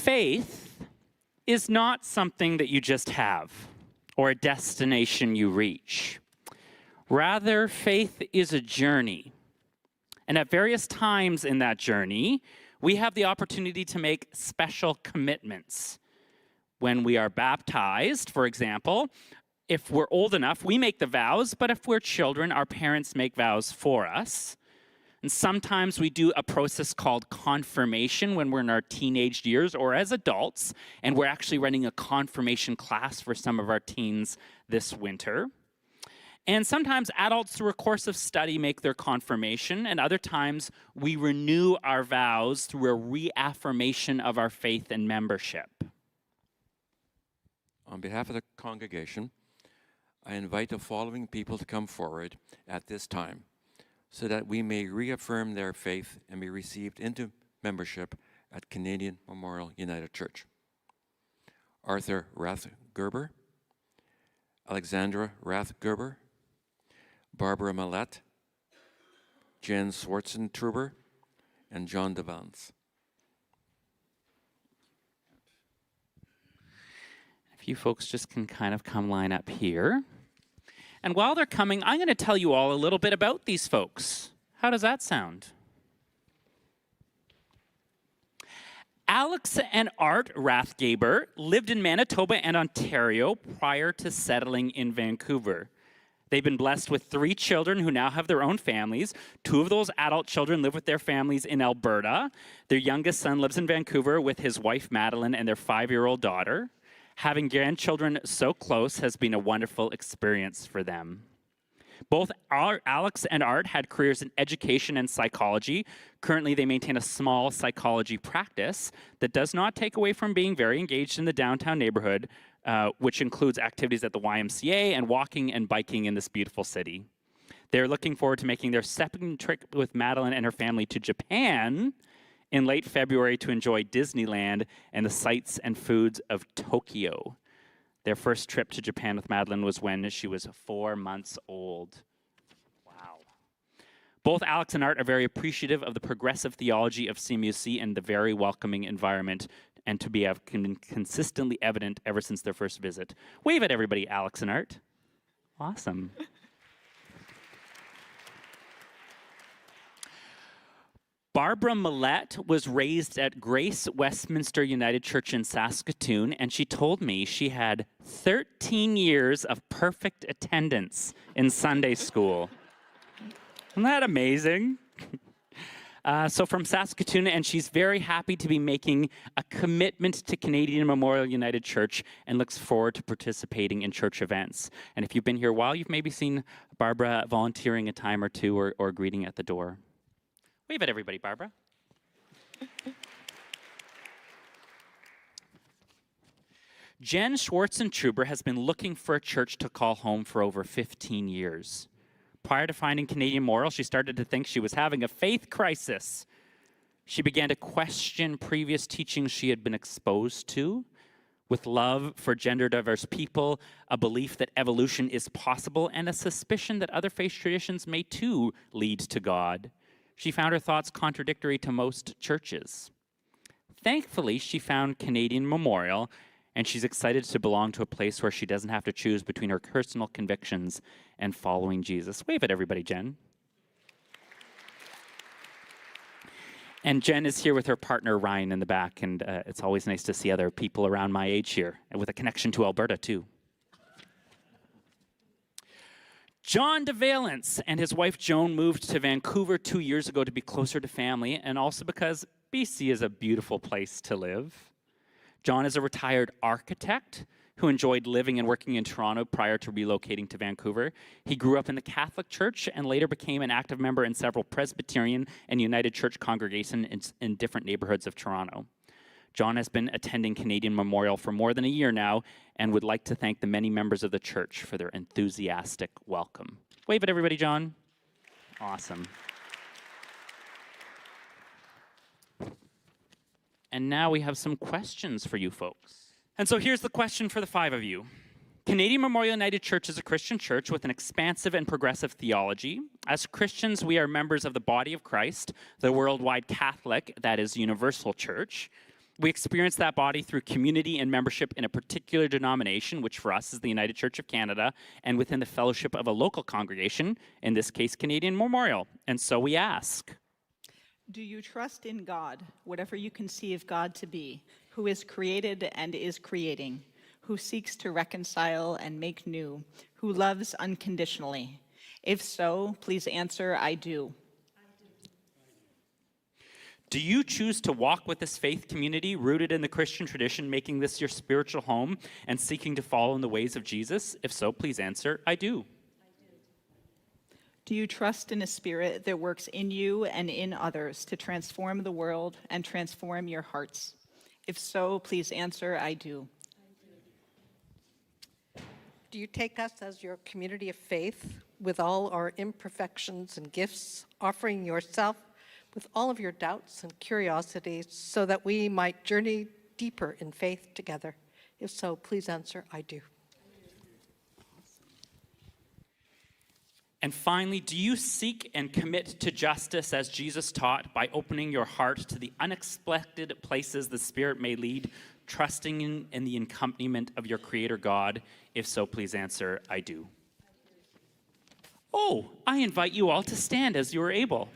Faith is not something that you just have or a destination you reach. Rather, faith is a journey. And at various times in that journey, we have the opportunity to make special commitments. When we are baptized, for example, if we're old enough, we make the vows, but if we're children, our parents make vows for us. And sometimes we do a process called confirmation when we're in our teenage years or as adults, and we're actually running a confirmation class for some of our teens this winter. And sometimes adults, through a course of study, make their confirmation, and other times we renew our vows through a reaffirmation of our faith and membership. On behalf of the congregation, I invite the following people to come forward at this time so that we may reaffirm their faith and be received into membership at Canadian Memorial United Church. Arthur Rath-Gerber, Alexandra Rath-Gerber, Barbara Millette, Jen Swartzentruber, and John DeVance. If you folks just can kind of come line up here. And while they're coming, I'm going to tell you all a little bit about these folks. How does that sound? Alex and Art Rathgeber lived in Manitoba and Ontario prior to settling in Vancouver. They've been blessed with 3 children who now have their own families. 2 of those adult children live with their families in Alberta. Their youngest son lives in Vancouver with his wife, Madeline, and their 5-year-old daughter. Having grandchildren so close has been a wonderful experience for them. Both Alex and Art had careers in education and psychology. Currently, they maintain a small psychology practice that does not take away from being very engaged in the downtown neighborhood, which includes activities at the YMCA and walking and biking in this beautiful city. They're looking forward to making their second trip with Madeline and her family to Japan in late February to enjoy Disneyland and the sights and foods of Tokyo. Their first trip to Japan with Madeline was when she was 4 months old. Wow. Both Alex and Art are very appreciative of the progressive theology of CMUC and the very welcoming environment, and to be consistently evident ever since their first visit. Wave at everybody, Alex and Art. Awesome. Barbara Millette was raised at Grace Westminster United Church in Saskatoon, and she told me she had 13 years of perfect attendance in Sunday school. Isn't that amazing? So from Saskatoon, and she's very happy to be making a commitment to Canadian Memorial United Church and looks forward to participating in church events. And if you've been here a while, you've maybe seen Barbara volunteering a time or two or greeting at the door. Wave at everybody, Barbara. Jen Swartzentruber has been looking for a church to call home for over 15 years. Prior to finding Canadian Memorial, she started to think she was having a faith crisis. She began to question previous teachings she had been exposed to. With love for gender-diverse people, a belief that evolution is possible, and a suspicion that other faith traditions may too lead to God. She found her thoughts contradictory to most churches. Thankfully, she found Canadian Memorial, and she's excited to belong to a place where she doesn't have to choose between her personal convictions and following Jesus. Wave at everybody, Jen. And Jen is here with her partner, Ryan, in the back, and it's always nice to see other people around my age here, and with a connection to Alberta, too. John DeValence and his wife Joan moved to Vancouver 2 years ago to be closer to family, and also because BC is a beautiful place to live. John is a retired architect who enjoyed living and working in Toronto prior to relocating to Vancouver. He grew up in the Catholic Church and later became an active member in several Presbyterian and United Church congregations in different neighborhoods of Toronto. John has been attending Canadian Memorial for more than a year now and would like to thank the many members of the church for their enthusiastic welcome. Wave at everybody, John. Awesome. And now we have some questions for you folks. And so here's the question for the 5 of you. Canadian Memorial United Church is a Christian church with an expansive and progressive theology. As Christians, we are members of the body of Christ, the worldwide Catholic, that is, universal church. We experience that body through community and membership in a particular denomination, which for us is the United Church of Canada, and within the fellowship of a local congregation, in this case, Canadian Memorial. And so we ask, do you trust in God, whatever you conceive God to be, who is created and is creating, who seeks to reconcile and make new, who loves unconditionally? If so, please answer, I do. Do you choose to walk with this faith community rooted in the Christian tradition, making this your spiritual home and seeking to follow in the ways of Jesus? If so, please answer, I do. Do you trust in a spirit that works in you and in others to transform the world and transform your hearts? If so, please answer, I do. Do you take us as your community of faith with all our imperfections and gifts, offering yourself with all of your doubts and curiosities so that we might journey deeper in faith together? If so, please answer, I do. And finally, do you seek and commit to justice as Jesus taught by opening your heart to the unexpected places the Spirit may lead, trusting in the accompaniment of your Creator God? If so, please answer, I do. Oh, I invite you all to stand as you are able.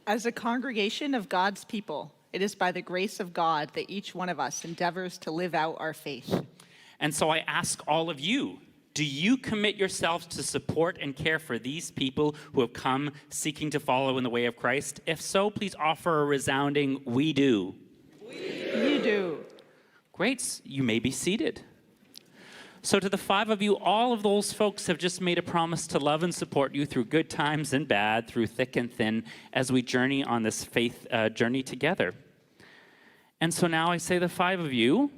As a congregation of God's people, it is by the grace of God that each one of us endeavors to live out our faith. And so I ask all of you, do you commit yourselves to support and care for these people who have come seeking to follow in the way of Christ? If so, please offer a resounding, we do. You do. Great, you may be seated. So to the five of you, all of those folks have just made a promise to love and support you through good times and bad, through thick and thin, as we journey on this faith journey together. And so now I say the five of you,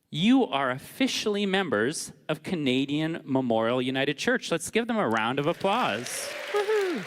you are officially members of Canadian Memorial United Church. Let's give them a round of applause. Woohoo.